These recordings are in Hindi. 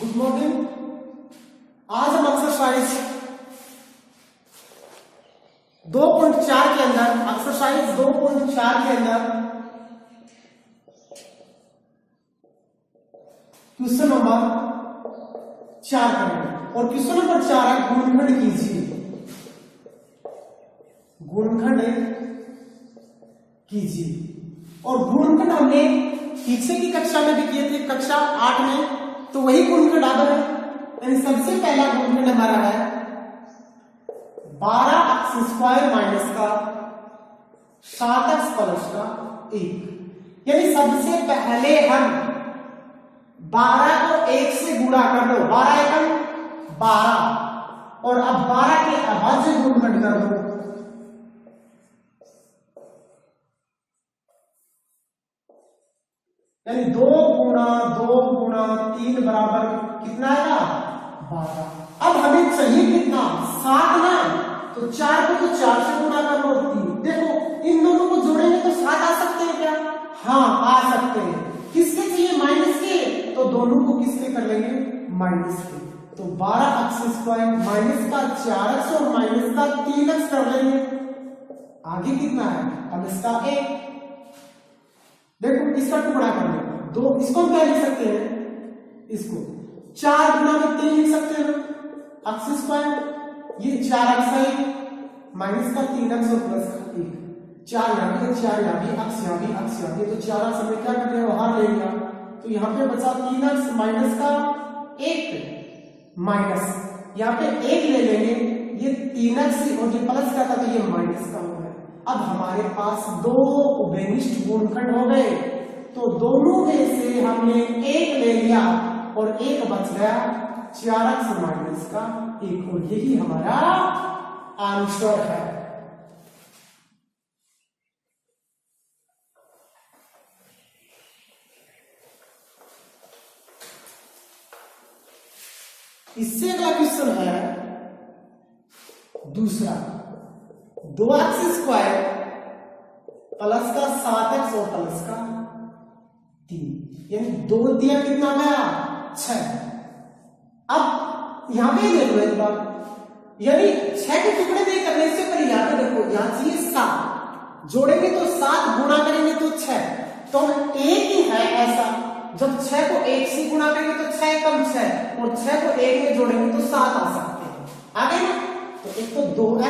Good morning. आज हम एक्सरसाइज 2.4 के अंदर क्वेश्चन नंबर 4 करेंगे और क्वेश्चन नंबर 4 है गुणनखंड कीजिए। गुणनखंड कीजिए और गुणनखंड हमने पीछे की कक्षा में भी किए थे, कक्षा 8 में, तो वही गुणनखंड आ गए। यानी सबसे पहला गुणनखंड हमारा है 12x² माइनस का 7x प्लस का 1। यानी सबसे पहले हम 12 को 1 से गुणा कर दो, 12 एकम 12 और अब 12 के अभाज्य गुणनखंड कर दो। यानी 2 गुणा 3 बराबर कितना आएगा 12। अब हमें चाहिए कितना 7 ना, तो 4 को तो 4 से गुणा कर लो 3। देखो इन दोनों को जोड़ेंगे तो 7 आ सकते हैं क्या? हाँ आ सकते हैं। किसके चाहिए माइनस के, तो दोनों को किसके कर लेंगे माइनस के। तो 12x² माइनस का 4x और माइनस का 3x कर लेंगे। आगे कितना है अब इसका 1। देखो इसका टुकड़ा कर लो, दो इसको हम क्या लिख सकते हैं, इसको 4 गुना में 3 लिख सकते हैं x²। ये 4x है माइनस का 3x और प्लस का 1। 4 यहाँ भी 4 यहाँ भी x यहाँ भी x यहाँ भी, तो 4x हमें क्या करते हैं बाहर ले लिया, तो यहाँ पे बचा 3x माइनस का 1 माइनस यहाँ पे 1 ले लेंगे, ये 3x और ये प्लस का था तो ये माइनस का हो गया। अब हमारे पास 2 उभयनिष्ठ गुणनखंड हो गए, तो दोनों में से हमने 1 ले लिया और 1 बच गया 4x माइनस का 1 और यही हमारा आंसर है। इससे अगला क्वेश्चन है दूसरा 2x² प्लस का 7x और प्लस का 3। यानी 2 दिया कितना गया 6। अब यहां पे देखो एक बार, यानी 6 के टुकड़े नहीं करने से पहले यहां पे देखो, यहां चाहिए 7 जोड़ेंगे तो 7 गुणा करेंगे तो 6, तो एक ही है ऐसा। जब 6 को 1 से गुणा करेंगे तो 6 कम 6 और 6 को 1 में जोड़ेंगे तो 7 आ सकते हैं। आगे ना, तो एक तो 2x²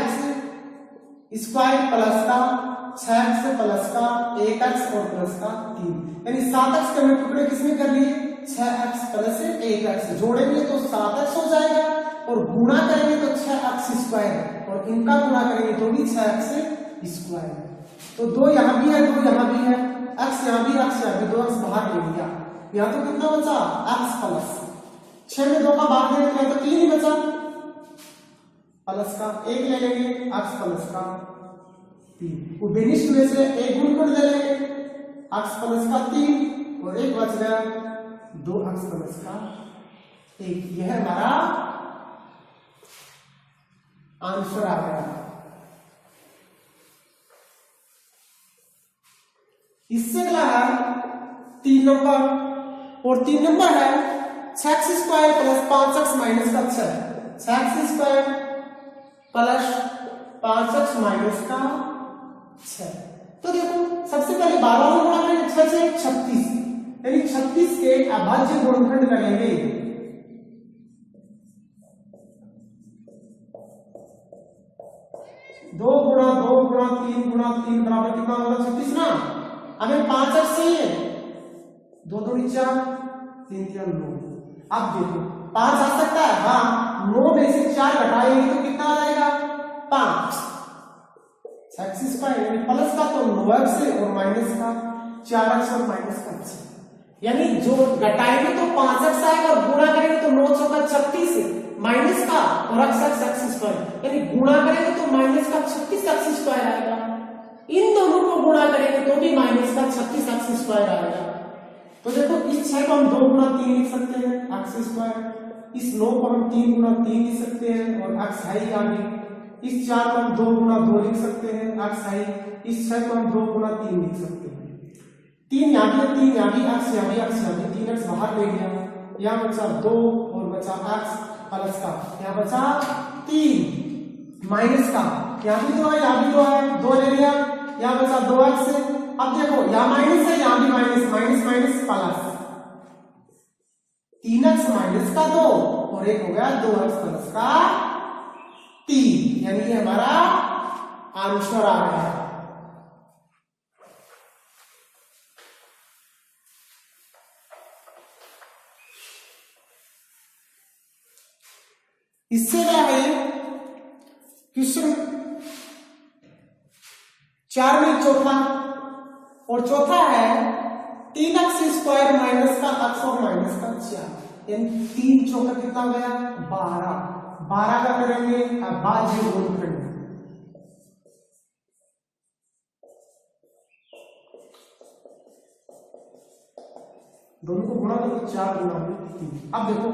प्लस का 6x प्लस का 1x और प्लस का 3। यानी 7x के हमने टुकड़े किसमें कर लिए 6x प्लस 1x, जोड़ेंगे तो 7x हो जाएगा और गुणा करेंगे तो 6x² और इनका गुणा करेंगे तो भी 6x²। तो 2 यहां भी है 2 यहां भी है, x यहां भी x यहां भी, 2x बाहर ले लिया। यहां तो कितना बचा x प्लस 6 में 2 का भाग देंगे तो 3 ही बचा, प्लस का 1 ले लेंगे x प्लस का 3। उभयनिष्ठ में से एक गुणनखंड ले लेंगे x प्लस का 3 और 1 बच गया 2x प्लस का 1। यह हमारा आंसर आ गया। इससे अगला है 3 नंबर और 3 नंबर है 6x² प्लस 5x माइनस का 6। 6x² प्लस 5x माइनस का 6। तो देखो सबसे पहले 12 में गुणा करेंगे 6 से 36, यानी 36 के अभाज्य गुणनखंड करेंगे। दो गुणा 3 बराबर कितना होगा 36 ना। हमें 5x चाहिए, 2 2 4 3 3 9। अब देखो 5 आ सकता है, हाँ 9 में से 4 घटाएंगे तो कितना आ जाएगा 5। 6x² यानी प्लस का तो 9x और माइनस का 4x और माइनस का 6। यानी जो घटाएंगे तो 5x आएगा और गुणा करेंगे तो 9 चौका 36 माइनस का और x², यानी गुणा करेंगे तो माइनस का 36x² आएगा। इन दोनों को गुणा करेंगे तो भी माइनस का 36x² आएगा। तो देखो इस 6 को हम 2 गुणा 3 लिख सकते हैं x², इस 9 को हम 3 गुणा 3 लिख सकते हैं और x है ही आगे। इस 4 को हम 2 गुणा 2 लिख सकते हैं x है, इस 6 को हम 2 गुणा 3 लिख सकते हैं। 3 यहाँ भी 3 यहाँ भी x यहाँ भी 3x बाहर ले गया, यहाँ बचा 2 और बचा x प्लस का, यहाँ बचा 3 माइनस का, यहाँ भी 2 है, यहाँ भी 2 है, 2 ले लिया, यहाँ बचा 2x। अब देखो यहाँ माइनस है, यहाँ भी minus, minus minus plus, 3x minus का 2 और एक हो गया 2x प्लस का 3, यानी ये हमारा आंसर आ गया है। इससे क्या है क्वेश्चन 4 में चौथा, और चौथा है 3x स्क्वायर माइनस का x और माइनस का 4, यानी 3 चौका कितना गया 12, 12 का करेंगे अभाज्य गुणनखंड। दोनों को गुणा करो 4 गुणा 3। अब देखो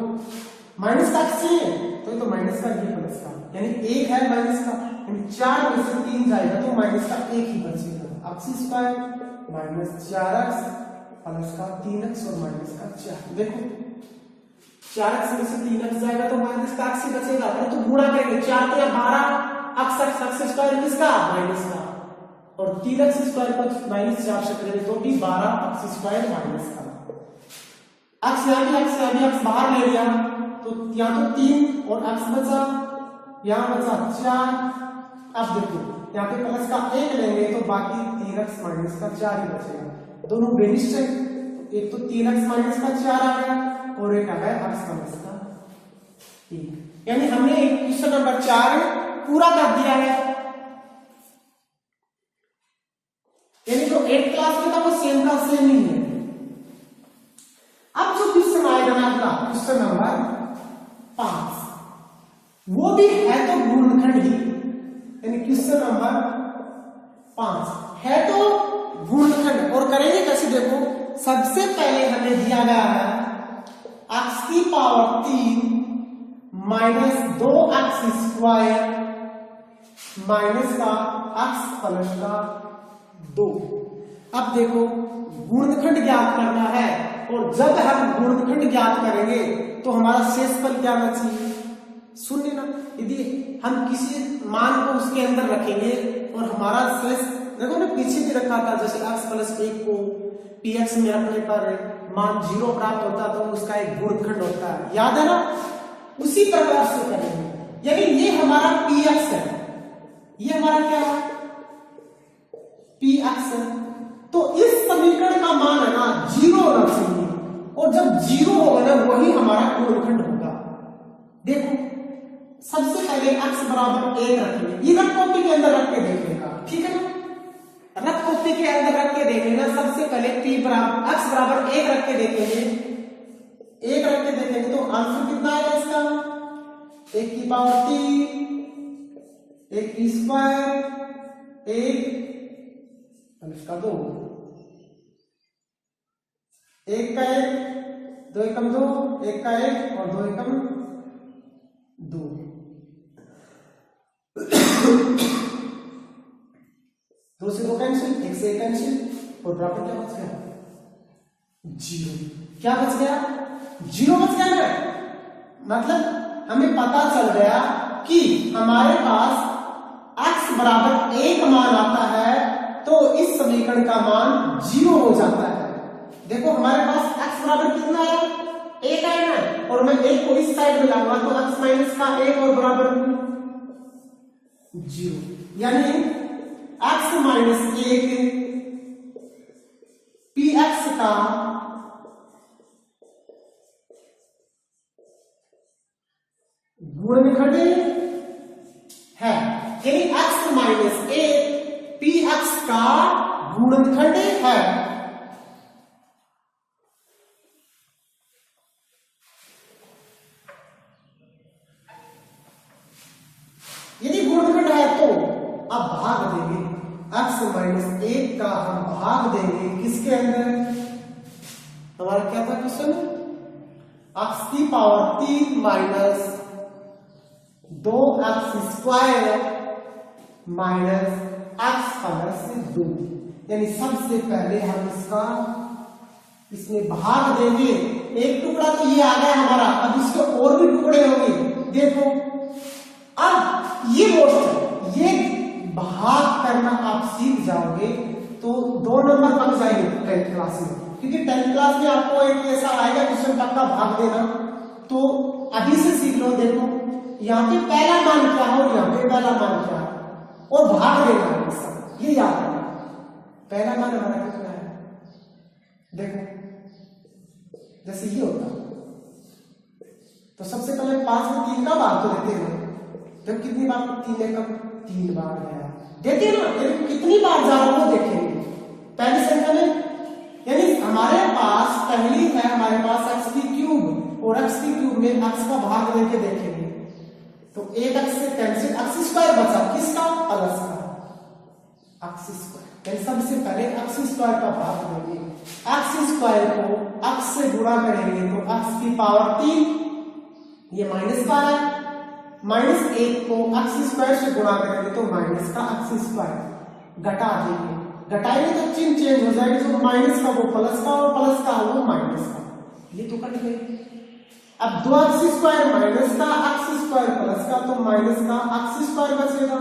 माइनस का x है तो ये तो माइनस का, ये प्लस का, यानी 1 है माइनस का, यानी 4 में से 3 जाएगा तो माइनस का 1 ही बचेगा। x square minus 4x plus का 3x और माइनस का 4। देखो 4x में से 3x जाएगा तो माइनस का x ही बचेगा, तो गुणा करेंगे 4 के 12 x स्क्वायर किसका माइनस का, और 3x स्क्वायर को माइनस 4 से करेंगे तो भी 12x स्क्वायर माइनस का। x यहाँ भी x बाहर ले लिया तो यहाँ तो 3 और x बचा, यहाँ बचा 4। अब देखो यहाँ पे प्लस का 1 लेंगे तो बाकी 3x माइनस का 4 ही बचेगा। दोनों बेनिस्ट है, एक तो 3x माइनस का 4 आ गया और एक आ गया x प्लस का 1, यानी हमने क्वेश्चन नंबर 4 पूरा कर दिया है। यानी जो 8th क्लास में था वो सेम का सेम ही है। अब जो क्वेश्चन आएगा ना अगला क्वेश्चन नंबर 5, वो भी है तो गुणनखंड ही, यानी क्वेश्चन नंबर 5 है तो गुणनखंड। और करेंगे कैसे, देखो सबसे पहले हमें दिया गया है x की power 3 minus 2x square minus का x प्लस का 2। अब देखो गुणनखंड ज्ञात करना है, और जब हम गुणनखंड ज्ञात करेंगे तो हमारा शेषफल क्या होना चाहिए, सुन लेना। यदि हम किसी मान को उसके अंदर रखेंगे और हमारा शेष, देखो ना पीछे भी रखा था, जैसे x प्लस 1 को px में रखने पर मान 0 प्राप्त होता तो उसका एक गुणनखंड होता है, याद है ना। उसी प्रकार से करेंगे, यानी ये हमारा px है, ये हमारा क्या है px है, तो इस समीकरण का मान है ना 0 होना चाहिए, और जब 0 होगा ना वही हमारा गुणनखंड होगा। देखो सबसे पहले x बराबर 1 रखेंगे, इधर कॉपी के अंदर रख के देख लेगा, ठीक है ना, रफ कॉपी के अंदर रख के देख लेना। सबसे पहले p बराबर x बराबर 1 रख के देखेंगे, 1 रख के देखेंगे तो आंसर कितना आएगा इसका 1 की पावर 3, 1 की स्क्वायर 1 प्लस का 2, 1 का 1, 2 एकम 2, 1 का 1 और 2 एकम 2। 2 से 2 कैंसिल, 1 से 1 कैंसिल, और बराबर क्या बच गया 0। क्या बच गया 0 बच गया ना, मतलब हमें पता चल गया कि हमारे पास x बराबर 1 मान आता है तो इस समीकरण का मान 0 हो जाता है। देखो हमारे पास x बराबर कितना है 1 है ना, और मैं 1 को इस साइड में लाऊंगा तो x माइनस का 1 और बराबर 0, यानी x माइनस 1 px का गुणनखंड है, यानी x माइनस 1 px का गुणनखंड है। यदि गुणनखंड है तो अब भाग देंगे, x माइनस 1 का हम भाग देंगे किसके अंदर, हमारा क्या था क्वेश्चन, x की power 3 minus 2x square minus x plus 2, यानी सबसे पहले हम इसमें भाग देंगे एक टुकड़ा तो ये आ गया हमारा, अब इसके और भी टुकड़े होंगे। देखो अब ये मोस्ट ये भाग करना आप सीख जाओगे तो 2 नंबर बन जाएंगे 10th क्लास में, क्योंकि 10th क्लास में आपको एक ऐसा आएगा क्वेश्चन पक्का भाग देना, तो अभी से सीख लो। देखो यहाँ पे पहला मान क्या हो, यहाँ पे पहला मान क्या है, और भाग देना है, ये याद रखना। पहला मान हमारा कितना है, देखो जैसे ये होता तो सबसे पहले 5 में 3 का भाग तो देते हैं, जब कितनी बार 3 एकम 3 बार गया देते हैं ना, यानी कितनी बार जा रहा वो देखेंगे पहली संख्या में। यानी हमारे पास पहली है हमारे पास x की क्यूब, और x की क्यूब में x का भाग लेके देखेंगे तो एक x से कैंसिल, x स्क्वायर बचा, किसका, प्लस का, x स्क्वायर। सबसे पहले x स्क्वायर का भाग देंगे, x स्क्वायर को x से गुणा करेंगे तो x की पावर 3, ये माइनस का है, -1 को x स्क्वायर से गुणा करेंगे तो माइनस का x स्क्वायर, घटा देंगे, घटाएंगे तो चिन्ह चेंज हो जाएगी, जो माइनस का वो प्लस का और प्लस का वो माइनस का, ये तो कट गए। अब 2x स्क्वायर माइनस का x स्क्वायर प्लस का, तो माइनस का x स्क्वायर बचेगा,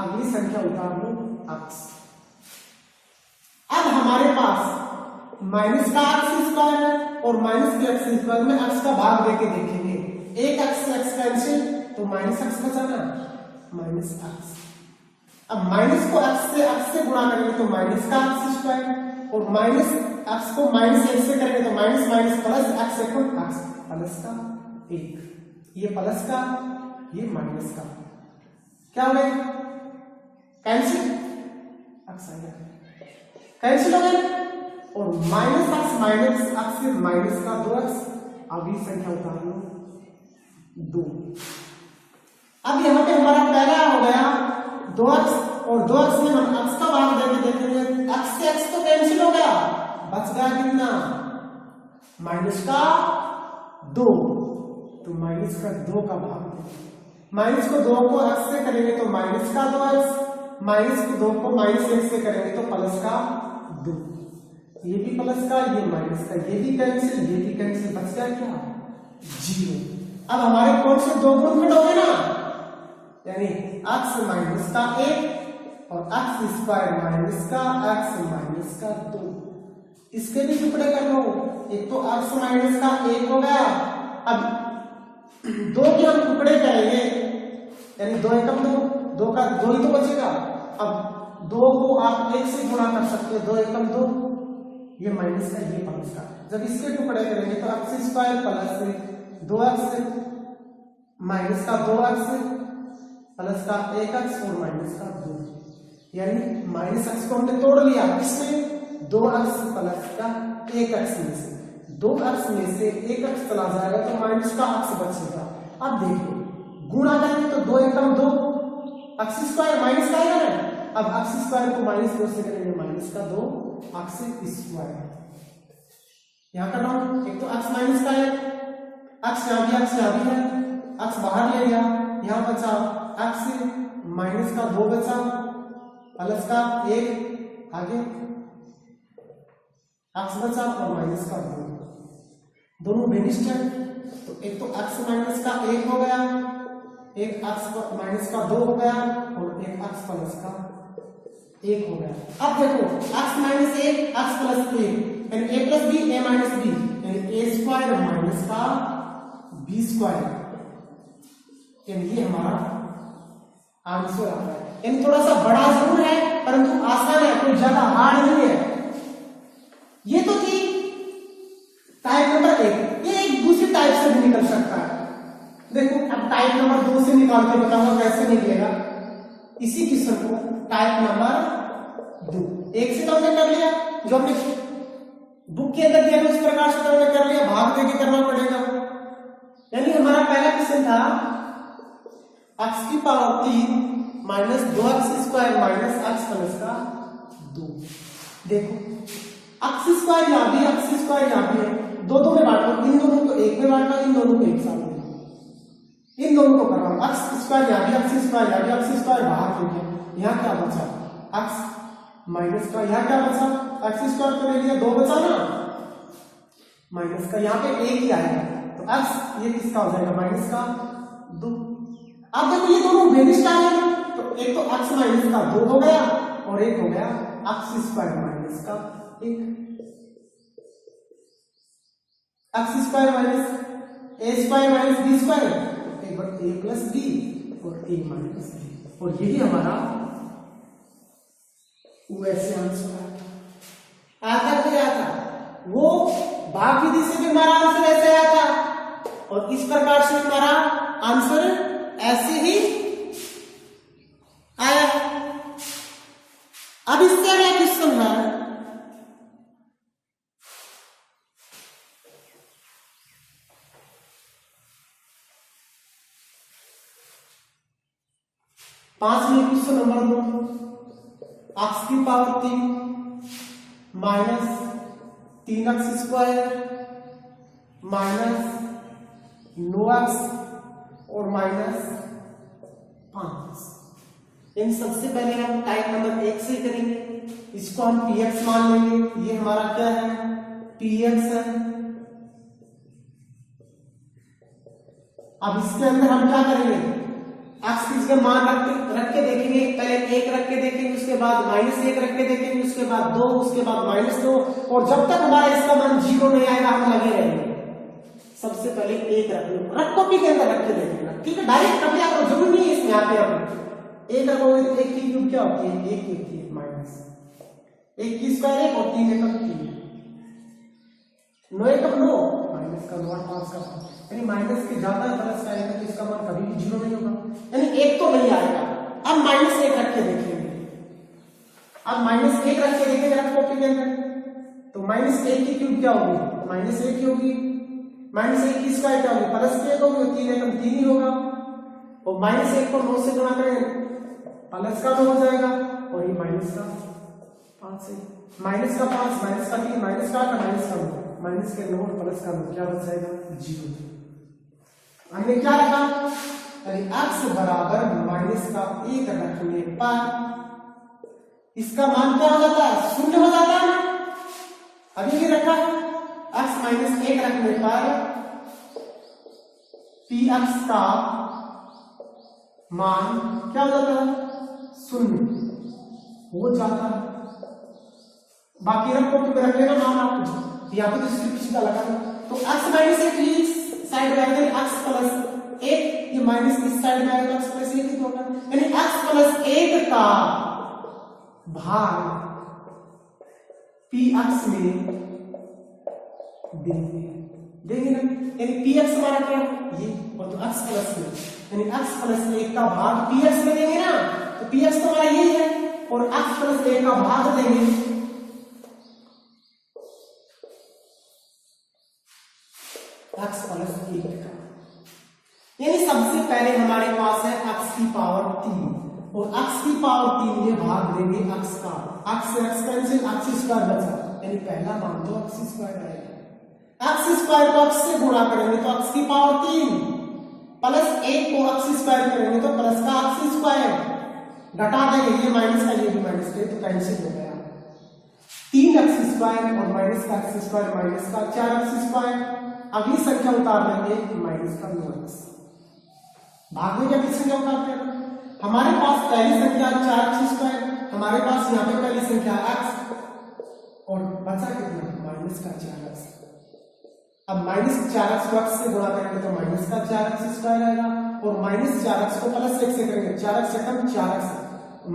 अगली संख्या उतार लो x। अब हमारे पास माइनस का x स्क्वायर है और माइनस के x स्क्वायर में x का भाग देके देखेंगे, एक x से x कैंसिल तो माइनस x बचा ना, माइनस x। अब माइनस को x से गुणा करेंगे तो माइनस का x स्क्वायर, और माइनस x को -1 से करेंगे तो minus minus plus x equal x, plus का 1, ये प्लस का ये माइनस का, क्या हो गया कैंसिल, x आ गया कैंसिल हो गया, और -x से माइनस का 2x, अब ये संख्या उतार लो 2। अब यहाँ पे हमारा पहला हो गया 2x, और 2x में हम x का भाग देके देखेंगे, x से x तो कैंसिल हो गया, बच गया कितना, माइनस का 2, तो माइनस का 2 का भाग, माइनस को 2 को x से करेंगे तो माइनस का 2x, माइनस को 2 को -1 से करेंगे तो प्लस का 2, ये भी प्लस का ये माइनस का, ये भी कैंसिल ये भी कैंसिल, बच गया क्या 0। अब हमारे कौन से 2 गुणनखंड हो गए ना, यानी x माइनस का 1 और x स्क्वायर माइनस का x माइनस का 2, इसके भी टुकड़े कर लो, एक तो x माइनस का 1 हो गया, अब 2 के हम टुकड़े करेंगे, यानी 2 एकम 2 का 2 ही तो बचेगा। अब 2 को आप 1 से गुणा कर सकते हो, 2 एकम 2, ये माइनस का ये प्लस का, जब इसके टुकड़े करेंगे तो x square plus 2x minus का 2x प्लस का 1x और माइनस का 2, यानी माइनस x को हमने तोड़ लिया, किसमें 2x प्लस का 1x में से, 2x में से 1x चला जाएगा तो माइनस का x बचेगा। अब देखो गुणा करेंगे तो 2 एकम 2, x स्क्वायर माइनस का आएगा ना, अब x स्क्वायर को -2 से करेंगे माइनस का 2 x स्क्वायर, यहां कर रहा हूं, एक तो x माइनस का है, x यहां भी है, x बाहर ले गया, यहां बचा x माइनस का 2 बचा, प्लस का 1 आगे x बचा और माइनस का 2, दोनों बेनिस्ट है, तो एक तो x माइनस का 1 हो गया, एक x माइनस का 2 हो गया, और एक x प्लस का 1 हो गया। अब देखो x माइनस 1 x प्लस 1 यानी a plus b a minus b, यानी a स्क्वायर माइनस का b स्क्वायर, यानी ये हमारा आंसर आता है। यानी थोड़ा सा बड़ा जरूर है परंतु आसान है, कोई ज्यादा हार्ड नहीं है। ये तो थी टाइप नंबर 1, ये एक दूसरी टाइप से भी निकल सकता है। देखो अब टाइप नंबर 2 से निकाल के बताऊंगा कैसे निकलेगा, इसी किस्म को टाइप नंबर 2, 1 से तो हमने कर लिया, जो हमने बुक के अंदर दिया उस प्रकार से हमने कर लिया, भाग देके करना पड़ेगा। यानी हमारा पहला क्वेश्चन था x की power 3 minus 2x square minus x plus का 2। देखो x स्क्वायर यहां भी x स्क्वायर यहां भी है, दो में बांटो, इन दोनों को एक में बांटो, इन दोनों को एक साथ में, इन दोनों को करना, x स्क्वायर यहां भी x स्क्वायर यहां भी x स्क्वायर बाहर हो गया, यहां क्या बचा x माइनस का, यहां क्या बचा x स्क्वायर तो ले लिया 2 बचा ना, माइनस का, यहाँ पे एक ही आएगा तो x ये किसका हो जाएगा, माइनस का 2। अब देखो ये दोनों बेनिस्ट आएंगे तो एक तो x माइनस का 2 हो गया और एक हो गया x स्क्वायर माइनस का 1। x square minus a square minus b square, एक बार a प्लस b और a माइनस b, और यही हमारा वैसे आंसर आता था। वो भाग विधि से भी हमारा आंसर ऐसे आया था और इस प्रकार से हमारा आंसर ऐसे ही आया। अब इससे अगला क्वेश्चन है, पांचवें क्वेश्चन नंबर 2, x की power 3 minus 3x square minus 9x और माइनस 5। इन सबसे पहले हम टाइप नंबर 1 से करेंगे। इसको हम px मान लेंगे, ये हमारा क्या है, px है। अब इसके अंदर हम क्या करेंगे, x इसका मान रख के देखेंगे, पहले 1 रख के देखेंगे, उसके बाद -1 रख के देखेंगे, उसके बाद 2, उसके बाद -2, और जब तक हमारा इसका मान 0 नहीं आएगा हम लगे रहेंगे। सबसे पहले 1 रख लो, रख कॉपी के अंदर रख के देखेंगे, ठीक है, डायरेक्ट रख लिया करो, जरूरी नहीं है इसमें आते अब 1 रखोगे तो 1 की क्यूब क्या होती है, 1 की होती है माइनस 1 की स्क्वायर 1 और 3 एकम 3, 9 एकम 9 माइनस का 9 5 का 5, यानी माइनस के ज्यादा प्लस आएगा तो इसका मान कभी भी 0 नहीं होगा, यानी 1 तो नहीं आएगा। अब -1 रख के देखेंगे, अब -1 रख के देखेंगे रख कॉपी के अंदर, तो -1 की क्यूब क्या होगी, -1 की होगी, -1 की स्क्वायर क्या होगी, +1 होगी, 3 एकम 3 ही होगा, और -1 को 9 से गुणा करें प्लस का 9 हो जाएगा, और ये माइनस का 5 है, माइनस का 5 माइनस का 3 माइनस का 8 माइनस का 9, माइनस के 9 और प्लस का 9 क्या बच जाएगा, 0। हमने क्या रखा, अरे x बराबर माइनस का 1 रखने पर इसका मान क्या हो जाता है, 0 हो जाता है। अभी भी रखा x माइनस 1 रखने पर px का मान क्या हो जाता है, 0 हो जाता है। बाकी रखो तो रख लेना मान आप, या तो किसी का लगा तो x माइनस 1 साइड में आएगा x प्लस 1, ये माइनस इस साइड में आएगा x प्लस 1 होगा, यानी x प्लस 1 का भाग px में देंगे ना, यानी px हमारा क्या ये, और तो x प्लस में, यानी x प्लस 1 का भाग px में देंगे ना, तो px तो हमारा यही है, और x प्लस 1 का भाग देंगे x प्लस 1 का, यानी सबसे पहले हमारे पास है x की पावर 3 और x की पावर 3 ये भाग देंगे x का, x से x कैंसिल, x स्क्वायर बचा, यानी पहला मान तो x स्क्वायर आएगा, x स्क्वायर को x से गुणा करेंगे तो x की पावर 3 प्लस 1 को x स्क्वायर करेंगे तो प्लस का x स्क्वायर, घटा देंगे ये माइनस का ये भी माइनस का, तो कैंसिल हो गया, 3x स्क्वायर और माइनस का x स्क्वायर माइनस का 4x स्क्वायर, अगली संख्या उतार लेंगे माइनस का 9x, भाग में क्या किस संख्या उतारते हैं, हमारे पास पहली संख्या 4x स्क्वायर, हमारे पास यहाँ पे पहली संख्या x और बचा कितना माइनस का 4x, अब माइनस 4x को x से गुणा करेंगे तो माइनस का 4x स्क्वायर आएगा, और माइनस 4x को प्लस 1 से करेंगे 4x से कम 4x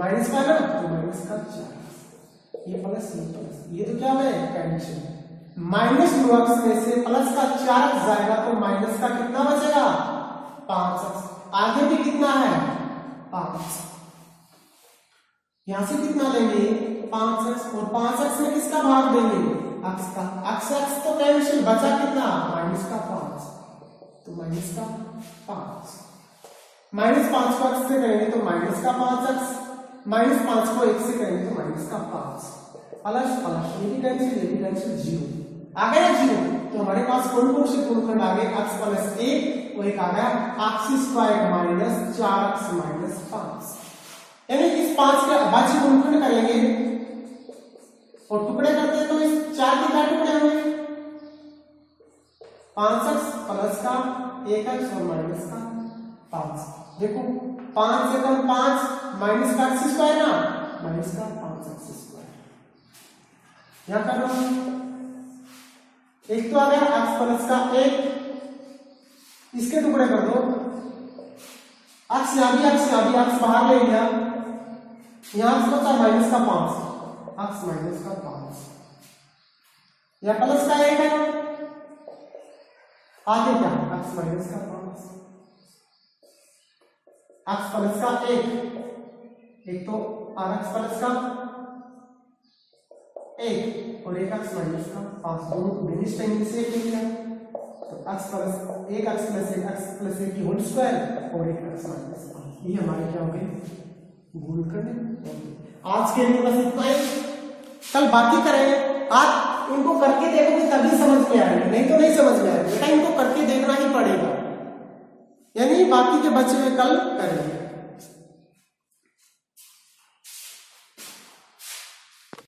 माइनस का ना, तो माइनस का 4x, ये प्लस ये तो क्या है कैंसिल, माइनस 9x में से प्लस का 4x जाएगा तो माइनस का कितना बचेगा 5x, आगे भी कितना है 5, यहां से कितना लेंगे 5x, और 5x में किसका भाग देंगे x का, x तो कैंसिल, बचा कितना माइनस का 5, तो माइनस का 5, -5 को x से करेंगे तो माइनस का 5x, -5 को 1 से करेंगे तो माइनस का 5, प्लस प्लस ये भी कैंसिल 0 आ गया 0, तो हमारे पास कौन कौन से गुणनखंड आ गए, x प्लस 1 और एक आ गया x square minus 4x minus 5, यानी इस 5 के अभाज्य गुणनखंड करेंगे और टुकड़े करते हैं तो इस 4 के क्या टुकड़े हुए 5x प्लस का 1x और माइनस का 5। देखो 5 से कम 5 माइनस का x स्क्वायर ना, माइनस का 5x स्क्वायर। यहां कर रहा हूं, एक तो आ गया x प्लस का 1, इसके टुकड़े कर दो, x यहां भी x बाहर ले लिया, यहां बचा माइनस का 5, x माइनस का 5, या प्लस का 1 है, आगे क्या x माइनस का 5, x प्लस का 1, एक तो x प्लस का 1 और एक x माइनस का 5, दोनों को भिन्न टाइम से ले लिया, तो x प्लस 1 की होल स्क्वायर और एक x माइनस 5, ये हमारे क्या हो गए गुण करने। आज के लिए बस इतना ही, कल बाकी करेंगे। आज इनको करके देखोगे तभी समझ में आएगा, नहीं तो नहीं समझ में आएगा बेटा, इनको करके देखना ही पड़ेगा, यानी बाकी के बच्चे में कल करेंगे।